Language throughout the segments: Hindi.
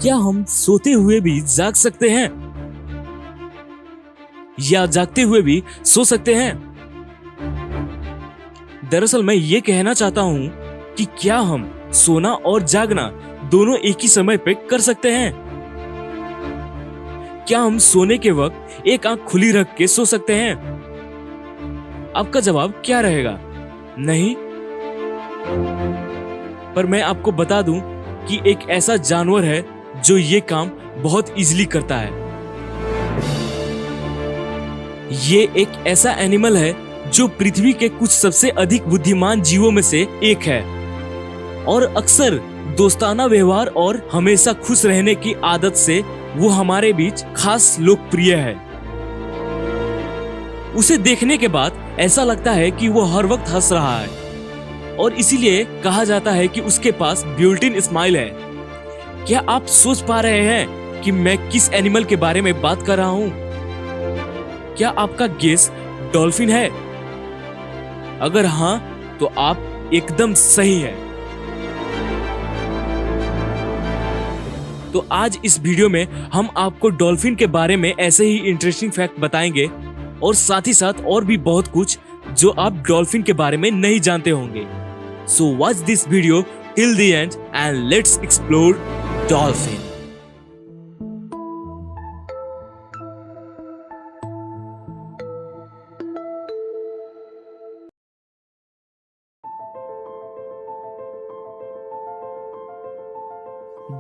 क्या हम सोते हुए भी जाग सकते हैं या जागते हुए भी सो सकते हैं? दरअसल मैं ये कहना चाहता हूँ कि क्या हम सोना और जागना दोनों एक ही समय पे कर सकते हैं? क्या हम सोने के वक्त एक आंख खुली रख के सो सकते हैं? आपका जवाब क्या रहेगा? नहीं। पर मैं आपको बता दूं कि एक ऐसा जानवर है जो ये काम बहुत इजीली करता है। ये एक ऐसा एनिमल है जो पृथ्वी के कुछ सबसे अधिक बुद्धिमान जीवों में से एक है और अक्सर दोस्ताना व्यवहार और हमेशा खुश रहने की आदत से वो हमारे बीच खास लोकप्रिय है। उसे देखने के बाद ऐसा लगता है कि वो हर वक्त हंस रहा है और इसीलिए कहा जाता है कि उसके पास ब्यूल्ट-इन स्माइल है। क्या आप सोच पा रहे हैं कि मैं किस एनिमल के बारे में बात कर रहा हूं? क्या आपका गेस डॉल्फिन है? अगर हां, तो आप एकदम सही हैं। तो आज इस वीडियो में हम आपको डॉल्फिन के बारे में ऐसे ही इंटरेस्टिंग फैक्ट बताएंगे और साथ ही साथ और भी बहुत कुछ जो आप डॉल्फिन के बारे में नहीं जानते होंगे। So watch this video till the end and let's explore dolphin.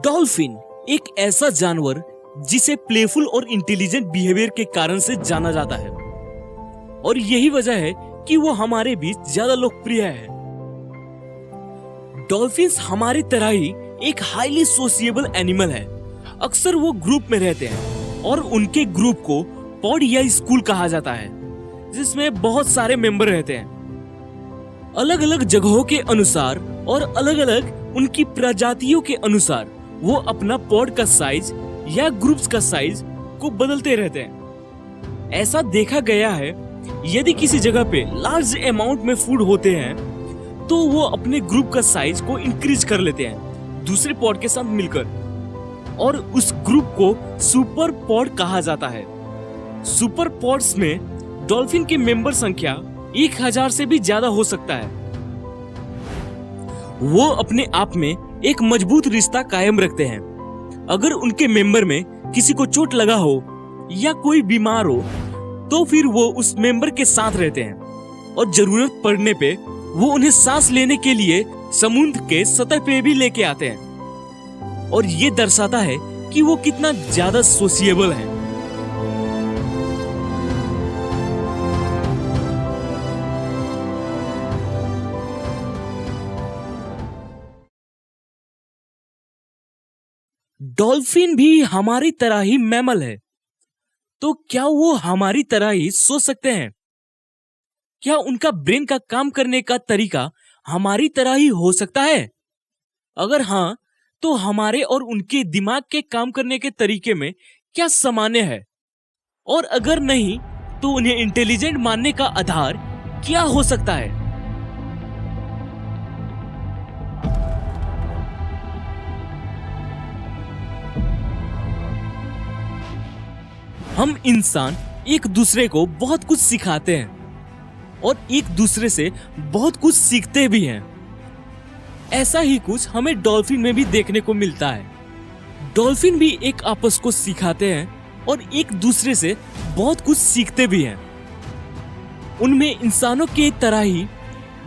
Dolphin एक ऐसा जानवर जिसे प्लेफुल और इंटेलिजेंट बिहेवियर के कारण से जाना जाता है और यही वजह है कि वो हमारे बीच ज्यादा लोकप्रिय है। डॉल्फिन्स हमारी तरह ही एक हाईली सोशिएबल एनिमल है। अक्सर वो ग्रुप में रहते हैं और उनके ग्रुप को पॉड या स्कूल कहा जाता है जिसमें बहुत सारे मेंबर रहते हैं। अलग अलग जगहों के अनुसार और अलग अलग उनकी प्रजातियों के अनुसार वो अपना पॉड का साइज या ग्रुप्स का साइज को बदलते रहते हैं। ऐसा देखा गया है यदि किसी जगह पे लार्ज अमाउंट में फूड होते हैं तो वो अपने ग्रुप का साइज को इंक्रीज कर लेते हैं दूसरे पॉड के साथ मिलकर और उस ग्रुप को सुपर पॉड कहा जाता है। सुपर पॉड्स में डॉल्फिन के मेंबर संख्या 1000 से भी ज्यादा हो सकता है। वो अपने आप में एक मजबूत रिश्ता कायम रखते हैं। अगर उनके मेंबर में किसी को चोट लगा हो या कोई बीमार हो तो फिर वो उस मेंबर के साथ रहते हैं और जरूरत पड़ने पे वो उन्हें सांस लेने के लिए समुद्र के सतह पे भी लेके आते हैं और ये दर्शाता है कि वो कितना ज्यादा सोशिएबल है। डॉल्फिन भी हमारी तरह ही मैमल है, तो क्या वो हमारी तरह ही सोच सकते हैं? क्या उनका ब्रेन का काम करने का तरीका हमारी तरह ही हो सकता है? अगर हां, तो हमारे और उनके दिमाग के काम करने के तरीके में क्या सामान्य है? और अगर नहीं, तो उन्हें इंटेलिजेंट मानने का आधार क्या हो सकता है? हम इंसान एक दूसरे को बहुत कुछ सिखाते हैं और एक दूसरे से बहुत कुछ सीखते भी हैं। ऐसा ही कुछ हमें डॉल्फिन में भी देखने को मिलता है। डॉल्फिन भी एक आपस को सिखाते हैं और एक दूसरे से बहुत कुछ सीखते भी हैं। उनमें इंसानों के तरह ही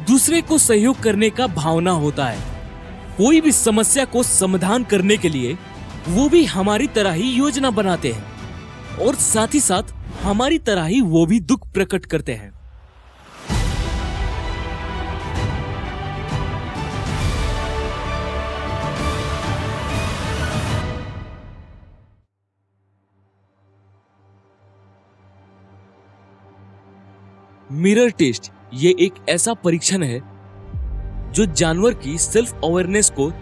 दूसरे को सहयोग करने का भावना होता है। कोई भी समस्या को समाधान करने के लिए वो भी हमारी तरह ही योजना बनाते हैं और साथ ही साथ हमारी तरह ही वो भी दुख प्रकट करते हैं। मिरर टेस्ट ये एक ऐसा परीक्षण है जो जानवर की सेल्फ अवेयरनेस को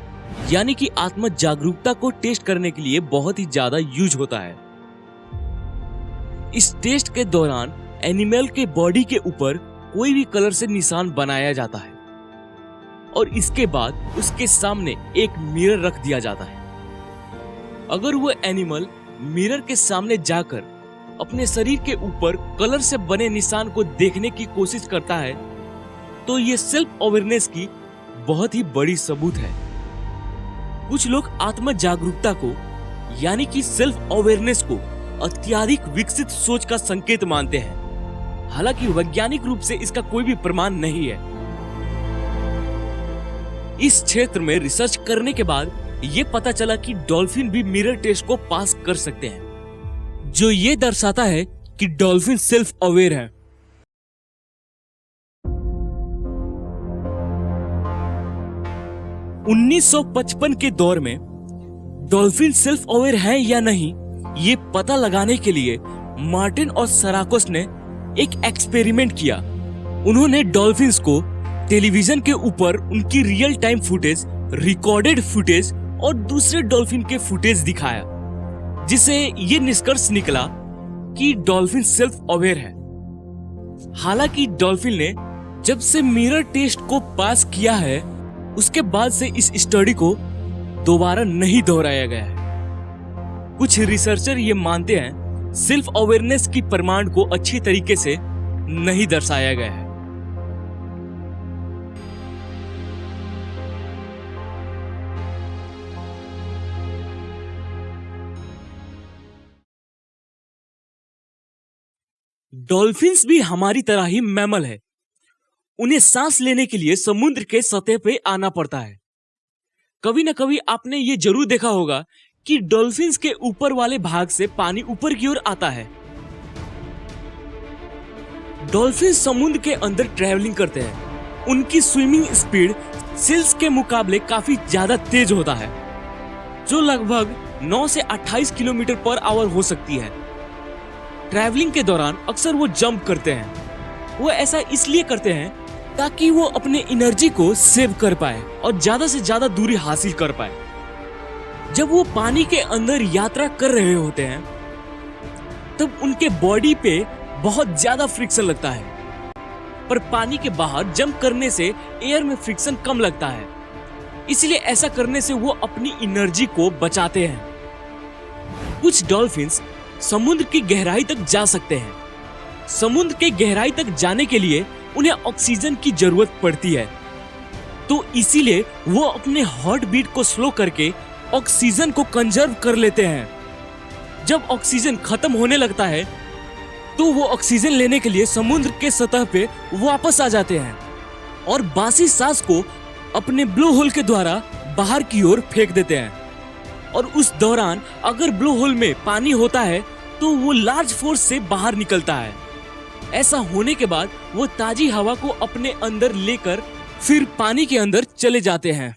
यानी कि आत्म जागरूकता को टेस्ट करने के लिए बहुत ही ज्यादा यूज होता है। इस टेस्ट के दौरान एनिमल के बॉडी के ऊपर कोई भी कलर से निशान बनाया जाता है और इसके बाद उसके सामने एक मिरर रख दिया जाता है। अगर वो एनिमल मिरर के सामने जाकर अपने शरीर के ऊपर कलर से बने निशान को देखने की कोशिश करता है तो ये सेल्फ अवेयरनेस की बहुत ही बड़ी सबूत है। कुछ लोग आत्म जागरूकता को यानी कि सेल्फ अवेयरनेस को अत्यधिक विकसित सोच का संकेत मानते हैं। हालांकि वैज्ञानिक रूप से इसका कोई भी प्रमाण नहीं है। इस क्षेत्र में रिसर्च करने के बाद ये पता चला कि डॉल्फिन भी मिरर टेस्ट को पास कर सकते हैं, जो ये दर्शाता है कि डॉल्फिन सेल्फ अवेयर है। उन्नीस के दौर में डॉल्फिन सेल्फ अवेयर है या नहीं, ये पता लगाने के लिए मार्टिन और सराकोस ने एक एक्सपेरिमेंट किया। उन्होंने डॉल्फिन्स को टेलीविजन के ऊपर उनकी real time footage, recorded footage और दूसरे डॉल्फिन के फुटेज दिखाया, जिससे ये निष्कर्ष निकला कि डॉल्फिन सेल्फ अवेयर है। हालांकि डॉल्फिन ने जब से मिरर टेस्ट को पास किया है, उसके बाद से इस स्टडी को दोबारा नहीं दोहराया गया है। कुछ रिसर्चर ये मानते हैं सेल्फ अवेयरनेस की प्रमाण को अच्छी तरीके से नहीं दर्शाया गया है। डॉल्फिन्स भी हमारी तरह ही मैमल है। उन्हें सांस लेने के लिए समुद्र के सतह पे आना पड़ता है। कभी न कभी आपने ये जरूर देखा होगा कि डॉल्फिन्स के ऊपर वाले भाग से पानी ऊपर की ओर आता है। डॉल्फिन समुद्र के अंदर ट्रैवलिंग करते हैं। उनकी स्विमिंग स्पीड सील्स के मुकाबले काफी ज्यादा तेज होता है, जो लगभग 9 से 28 किलोमीटर पर आवर हो सकती है। ट्रैवलिंग के दौरान अक्सर वो जंप करते हैं। वो ऐसा इसलिए करते हैं ताकि वो अपने एनर्जी को सेव कर पाए और ज्यादा से ज्यादा दूरी हासिल कर पाए। जब वो पानी के अंदर यात्रा कर रहे होते हैं तब उनके बॉडी पे बहुत ज्यादा फ्रिक्शन लगता है, पर पानी के बाहर जंप करने से एयर में फ्रिक्शन कम लगता है। इसलिए ऐसा करने से वो अपनी एनर्जी को बचाते हैं। कुछ डॉल्फिन्स समुद्र की गहराई तक जा सकते हैं। समुद्र के गहराई तक जाने के लिए उन्हें ऑक्सीजन की जरूरत पड़ती है, तो इसीलिए वो अपने हार्ट बीट को स्लो करके ऑक्सीजन को कंजर्व कर लेते हैं। जब ऑक्सीजन खत्म होने लगता है तो वो ऑक्सीजन लेने के लिए समुद्र के सतह पे वापस आ जाते हैं और बासी सांस को अपने ब्लो होल के द्वारा बाहर की ओर फेंक देते हैं। और उस दौरान अगर ब्लो होल में पानी होता है तो वो लार्ज फोर्स से बाहर निकलता है। ऐसा होने के बाद वो ताजी हवा को अपने अंदर लेकर फिर पानी के अंदर चले जाते हैं।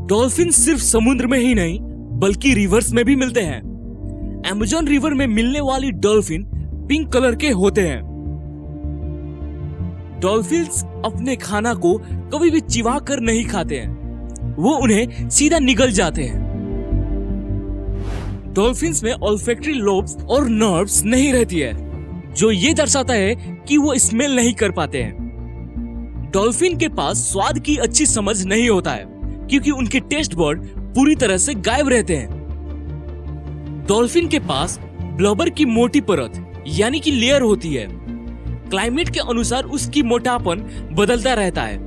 डॉल्फिन सिर्फ समुद्र में ही नहीं बल्कि रिवर्स में भी मिलते हैं। अमेज़न रिवर में मिलने वाली डॉल्फिन पिंक कलर के होते हैं। डॉल्फिन्स अपने खाना को कभी भी चिबा कर नहीं खाते हैं, वो उन्हें सीधा निगल जाते हैं। डॉल्फिन्स में ऑल्फैक्टरी लोब्स और नर्व्स नहीं रहती है, जो ये दर्शाता है कि वो स्मेल नहीं कर पाते हैं। डॉल्फिन के पास स्वाद की अच्छी समझ नहीं होता है क्योंकि उनके टेस्ट बर्ड पूरी तरह से गायब रहते हैं। डॉल्फिन के पास ब्लबर की मोटी परत यानी कि लेयर होती है। क्लाइमेट के अनुसार उसकी मोटापन बदलता रहता है।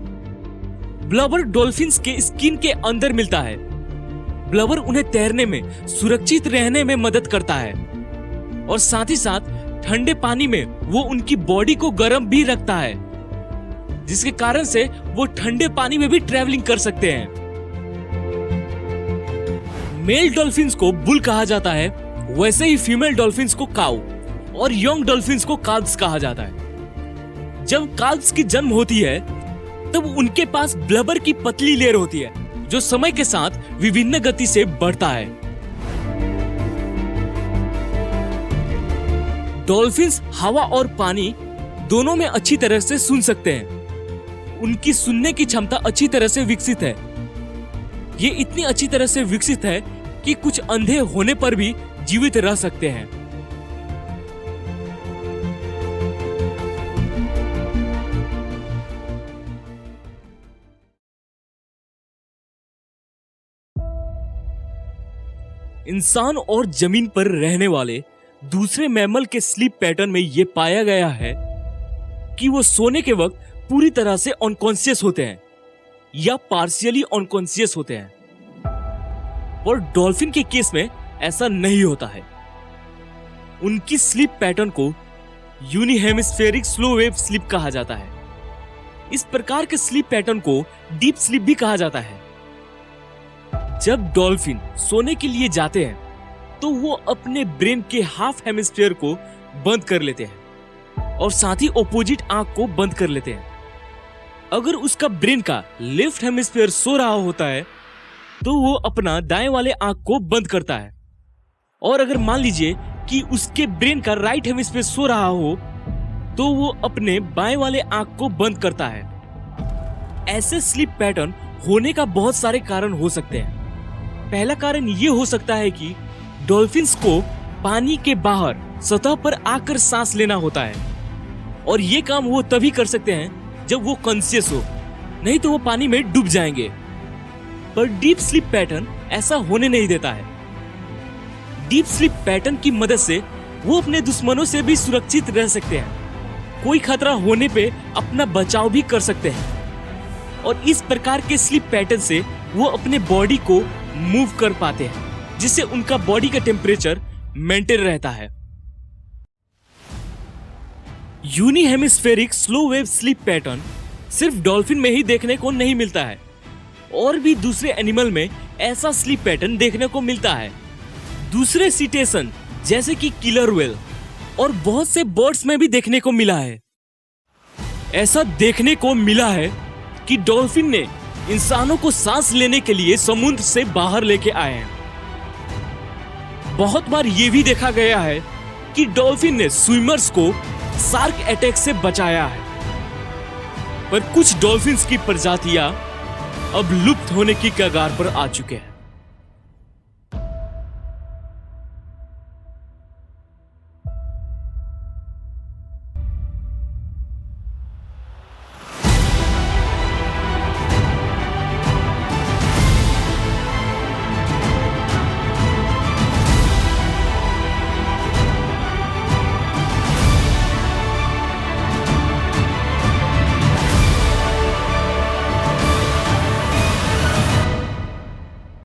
ब्लबर डॉल्फिन्स के स्किन के अंदर मिलता है। ब्लबर उन्हें तैरने में, सुरक्षित रहने में मदद करता है और साथ ही साथ ठंडे पानी में वो उनकी बॉडी को गर्म भी रखता है, जिसके कारण से वो ठंडे पानी में भी ट्रैवलिंग कर सकते हैं। मेल डॉल्फिन्स को बुल कहा जाता है, वैसे ही फीमेल डॉल्फिन्स को काऊ और यंग डॉल्फिन्स को काल्व्स कहा जाता है। जब काल्व्स की जन्म होती है तब उनके पास ब्लबर की पतली लेयर होती है, जो समय के साथ विभिन्न गति से बढ़ता है। डॉल्फिन्स हवा और पानी दोनों में अच्छी तरह से सुन सकते हैं। उनकी सुनने की क्षमता अच्छी तरह से विकसित है। ये इतनी अच्छी तरह से विकसित है कि कुछ अंधे होने पर भी जीवित रह सकते हैं। इंसान और जमीन पर रहने वाले दूसरे मैमल के स्लीप पैटर्न में यह पाया गया है कि वो सोने के वक्त पूरी तरह से अनकॉन्शियस होते हैं या पार्शियली अनकॉन्शियस होते हैं, और डॉल्फिन के केस में ऐसा नहीं होता है। उनकी स्लीप पैटर्न को यूनिहेमिस्फेरिक स्लो वेव स्लीप कहा जाता है। इस प्रकार के स्लीप पैटर्न को डीप स्लीप भी कहा जाता है। जब डॉल्फिन सोने के लिए जाते हैं तो वो अपने ब्रेन के हाफ हेमिस्फीयर को बंद कर लेते हैं और साथ ही ऑपोजिट आंख को बंद कर लेते हैं। अगर उसका ब्रेन का लेफ्ट हेमिस्फीयर सो रहा होता है तो वो अपना दाएं वाले आंख को बंद करता है, और अगर मान लीजिए कि उसके ब्रेन का राइट हेमिस्फीयर सो रहा हो तो वो अपने बाएं वाले आंख को बंद करता है। ऐसे स्लीप पैटर्न होने का बहुत सारे कारण हो सकते हैं। पहला कारण ये हो सकता है कि डॉल्फिन्स को पानी के बाहर सतह पर आकर सांस लेना होता है, और ये काम वो तभी कर सकते हैं जब वो कॉन्शियस हो, नहीं तो वो पानी में डूब जाएंगे। पर डीप स्लीप पैटर्न ऐसा होने नहीं देता है। डीप स्लीप पैटर्न की मदद से वो अपने दुश्मनों से भी सुरक्षित रह सकते हैं, कोई खतरा होने पे अपना बचाव भी कर सकते हैं, और इस प्रकार के स्लीप पैटर्न से वो अपने बॉडी को मूव कर पाते हैं, जिससे उनका बॉडी का टेम्परेचर मेंटेन रहता है। यूनिहेमिस्फेरिक स्लो वेव स्लीप पैटर्न सिर्फ डॉल्फिन में ही देखने को नहीं मिलता है, और भी दूसरे एनिमल में ऐसा स्लीप पैटर्न देखने को मिलता है। दूसरे सीटेशन जैसे कि किलर व्हेल और बहुत से बर्ड्स में भी देखने को मिला है। ऐसा देखने को मिला है कि डॉल्फिन ने इंसानों को सांस लेने के लिए समुद्र से बाहर लेके आए हैं। बहुत बार यह भी देखा गया है कि डॉल्फिन ने स्विमर्स को शार्क अटैक से बचाया है। पर कुछ डॉल्फिन्स की प्रजातियां अब लुप्त होने की कगार पर आ चुके हैं।